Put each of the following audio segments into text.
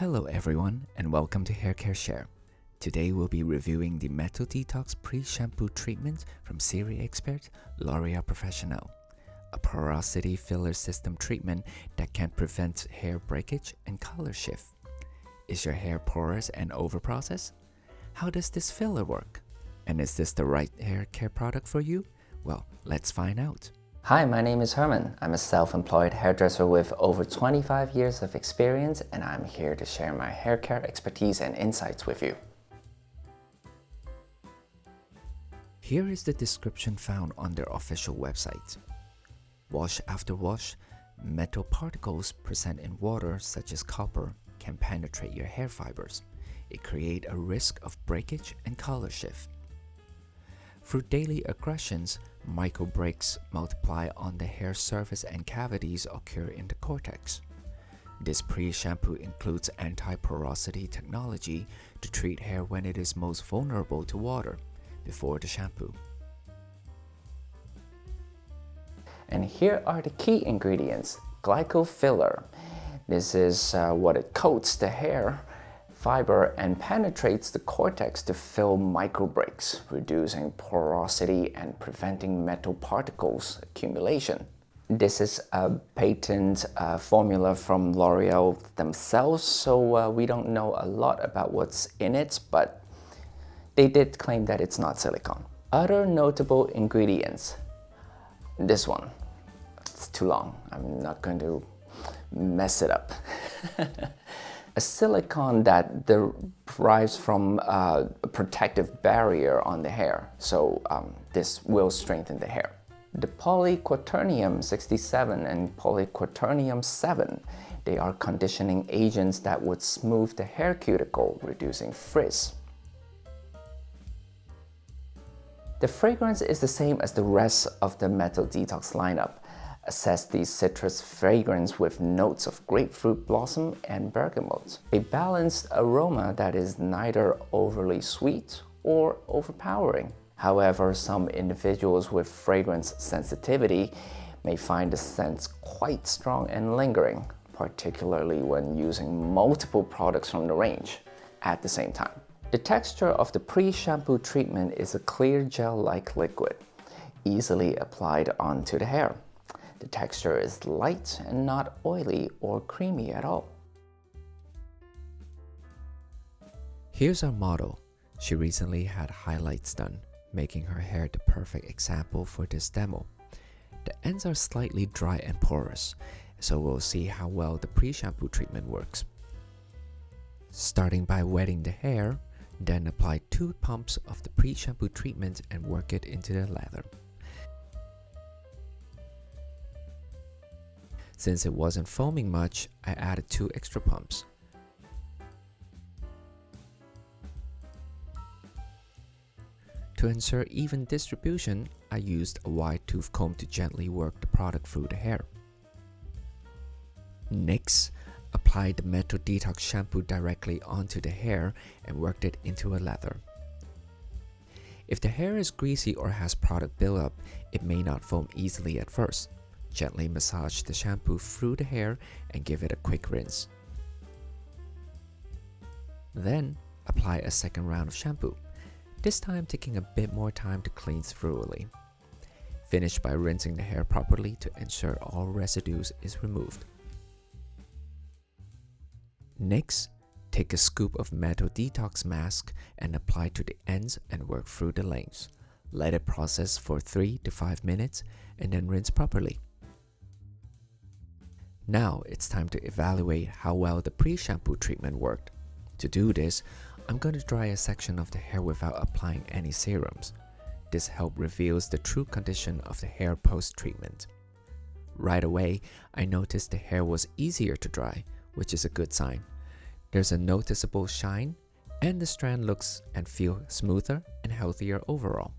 Hello everyone and welcome to HairCareShare. Today we'll be reviewing the Metal Detox Pre-Shampoo treatment from Serie expert L'Oreal Professional, a porosity filler system treatment that can prevent hair breakage and color shift. Is your hair porous and overprocessed? How does this filler work? And is this the right hair care product for you? Well, let's find out. Hi, my name is Herman. I'm a self-employed hairdresser with over 25 years of experience, and I'm here to share my hair care expertise and insights with you. Here is the description found on their official website. Wash after wash, metal particles present in water such as copper can penetrate your hair fibers. It creates a risk of breakage and color shift. Through daily aggressions, micro breaks multiply on the hair surface and cavities occur in the cortex. This pre-shampoo includes anti-porosity technology to treat hair when it is most vulnerable to water before the shampoo. And here are the key ingredients. Glycol filler. This is what it coats the hair fiber and penetrates the cortex to fill micro breaks, reducing porosity and preventing metal particles accumulation. This is a patent formula from L'Oreal themselves, so we don't know a lot about what's in it, but they did claim that it's not silicone. Other notable ingredients. This one, it's too long. I'm not going to mess it up. A silicone that derives from a protective barrier on the hair, so this will strengthen the hair. The polyquaternium 67 and polyquaternium 7, they are conditioning agents that would smooth the hair cuticle, reducing frizz. The fragrance is the same as the rest of the Metal Detox lineup. Assess the citrus fragrance with notes of grapefruit blossom and bergamot. A balanced aroma that is neither overly sweet or overpowering. However, some individuals with fragrance sensitivity may find the scents quite strong and lingering, particularly when using multiple products from the range at the same time. The texture of the pre-shampoo treatment is a clear gel-like liquid, easily applied onto the hair. The texture is light and not oily or creamy at all. Here's our model. She recently had highlights done, making her hair the perfect example for this demo. The ends are slightly dry and porous, so we'll see how well the pre-shampoo treatment works. Starting by wetting the hair, then apply 2 pumps of the pre-shampoo treatment and work it into the lather. Since it wasn't foaming much, I added 2 extra pumps. To ensure even distribution, I used a wide tooth comb to gently work the product through the hair. Next, apply the Metal Detox shampoo directly onto the hair and worked it into a lather. If the hair is greasy or has product buildup, it may not foam easily at first. Gently massage the shampoo through the hair and give it a quick rinse. Then, apply a second round of shampoo, this time taking a bit more time to cleanse thoroughly. Finish by rinsing the hair properly to ensure all residues is removed. Next, take a scoop of Metal Detox mask and apply to the ends and work through the lengths. Let it process for 3 to 5 minutes and then rinse properly. Now it's time to evaluate how well the pre-shampoo treatment worked. To do this, I'm going to dry a section of the hair without applying any serums. This help reveals the true condition of the hair post-treatment. Right away, I noticed the hair was easier to dry, which is a good sign. There's a noticeable shine, and the strand looks and feels smoother and healthier overall.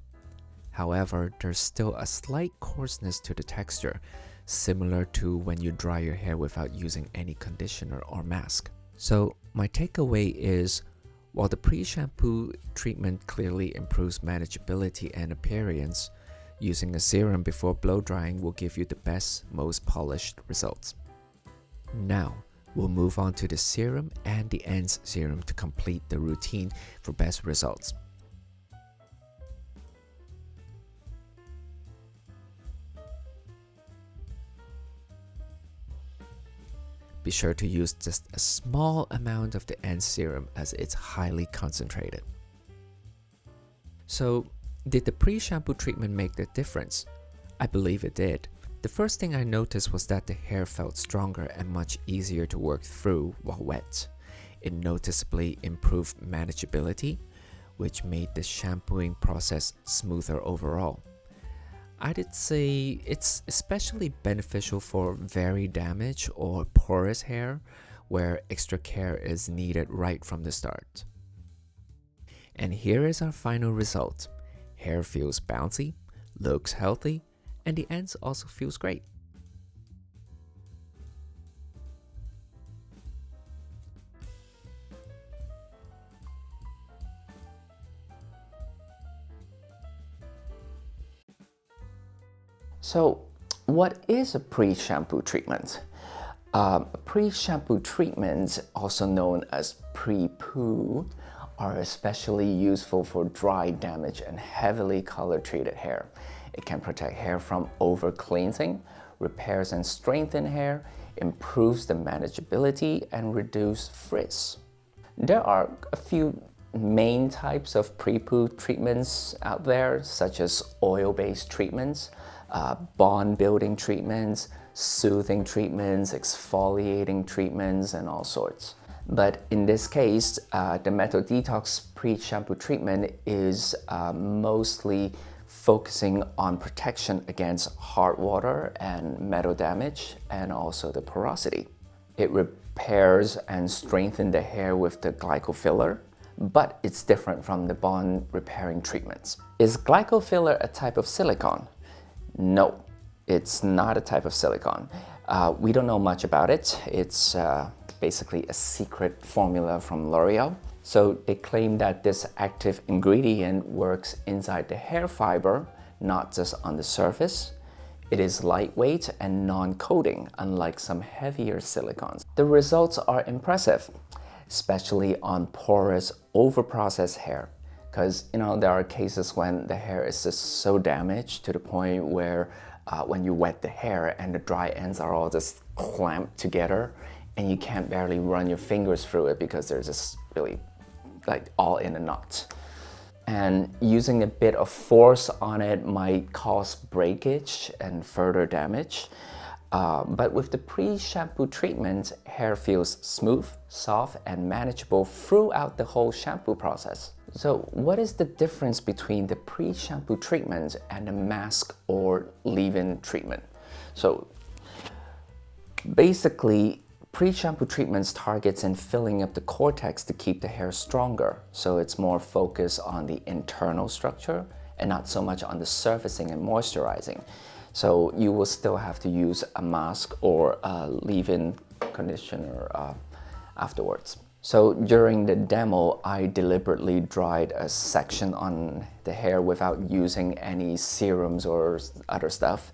However, there's still a slight coarseness to the texture, similar to when you dry your hair without using any conditioner or mask. So my takeaway is, while the pre-shampoo treatment clearly improves manageability and appearance, using a serum before blow drying will give you the best, most polished results. Now, We'll move on to the serum and the ends serum to complete the routine for best results. Be sure to use just a small amount of the ends serum as it's highly concentrated. So, did the pre-shampoo treatment make the difference? I believe it did. The first thing I noticed was that the hair felt stronger and much easier to work through while wet. It noticeably improved manageability, which made the shampooing process smoother overall. I'd say it's especially beneficial for very damaged or porous hair, where extra care is needed right from the start. And here is our final result. Hair feels bouncy, looks healthy, and the ends also feels great. So, what is a pre-shampoo treatment? Pre-shampoo treatments, also known as pre-poo, are especially useful for dry, damaged, and heavily color-treated hair. It can protect hair from over-cleansing, repairs and strengthen hair, improves the manageability, and reduce frizz. There are a few main types of pre-poo treatments out there, such as oil-based treatments, bond-building treatments, soothing treatments, exfoliating treatments, and all sorts. But in this case, the Metal Detox Pre-Shampoo treatment is mostly focusing on protection against hard water and metal damage, and also the porosity. It repairs and strengthens the hair with the glycofiller, but it's different from the bond repairing treatments. Is glycofiller a type of silicone? No, it's not a type of silicone. We don't know much about it. It's basically a secret formula from L'Oreal. So they claim that this active ingredient works inside the hair fiber, not just on the surface. It is lightweight and non-coating, unlike some heavier silicones. The results are impressive, especially on porous, over-processed hair. Because, there are cases when the hair is just so damaged to the point where when you wet the hair and the dry ends are all just clamped together and you can't barely run your fingers through it because they're just really all in a knot. And using a bit of force on it might cause breakage and further damage. But with the pre-shampoo treatment, hair feels smooth, soft, and manageable throughout the whole shampoo process. So what is the difference between the pre-shampoo treatment and the mask or leave-in treatment? So basically, pre-shampoo treatments targets in filling up the cortex to keep the hair stronger. So it's more focused on the internal structure and not so much on the surfacing and moisturizing. So you will still have to use a mask or a leave-in conditioner afterwards. So during the demo, I deliberately dried a section on the hair without using any serums or other stuff.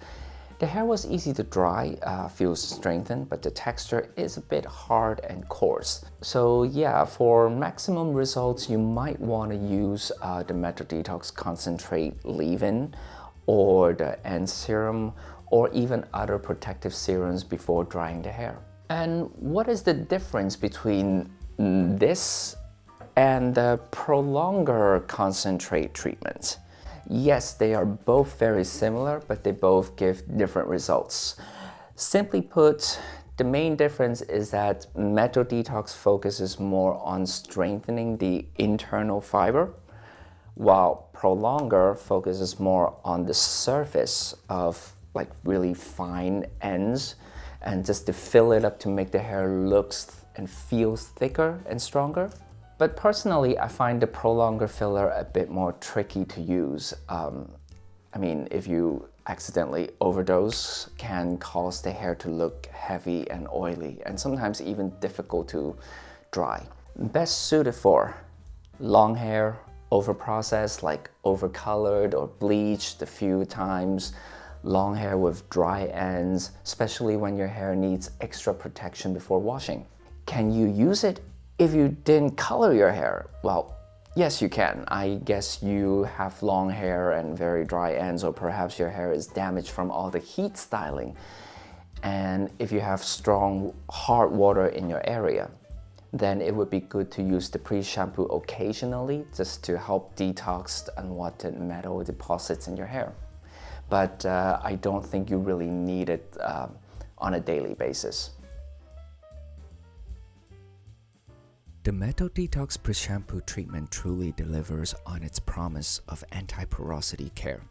The hair was easy to dry, feels strengthened, but the texture is a bit hard and coarse. So yeah, for maximum results, you might want to use the Metal Detox Concentrate leave-in or the end serum, or even other protective serums before drying the hair. And what is the difference between this and the prolonger concentrate treatment? Yes, they are both very similar, but they both give different results. Simply put, the main difference is that Metal Detox focuses more on strengthening the internal fiber, while prolonger focuses more on the surface of really fine ends and just to fill it up to make the hair looks and feels thicker and stronger. But personally, I find the prolonger filler a bit more tricky to use. If you accidentally overdose, can cause the hair to look heavy and oily, and sometimes even difficult to dry. Best suited for long hair, overprocessed, like overcolored or bleached a few times, long hair with dry ends, especially when your hair needs extra protection before washing. Can you use it if you didn't color your hair? Well, yes, you can. I guess you have long hair and very dry ends, or perhaps your hair is damaged from all the heat styling. And if you have strong, hard water in your area, then it would be good to use the pre-shampoo occasionally just to help detox unwanted metal deposits in your hair. But I don't think you really need it on a daily basis. The Metal Detox Pre-Shampoo treatment truly delivers on its promise of anti-porosity care.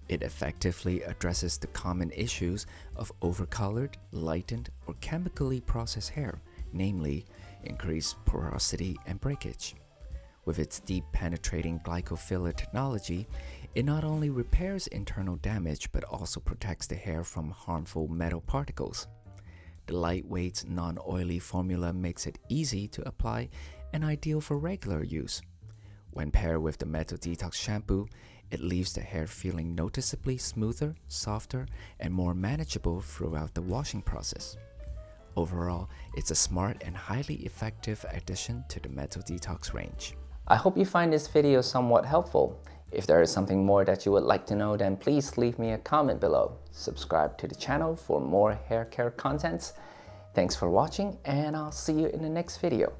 It effectively addresses the common issues of overcolored, lightened, or chemically processed hair, namely increased porosity and breakage. With its deep penetrating glycofiller technology, it not only repairs internal damage but also protects the hair from harmful metal particles. The lightweight, non-oily formula makes it easy to apply and ideal for regular use. When paired with the Metal Detox shampoo, it leaves the hair feeling noticeably smoother, softer, and more manageable throughout the washing process. Overall, it's a smart and highly effective addition to the Metal Detox range. I hope you find this video somewhat helpful. If there is something more that you would like to know, then please leave me a comment below. Subscribe to the channel for more hair care contents. Thanks for watching, and I'll see you in the next video.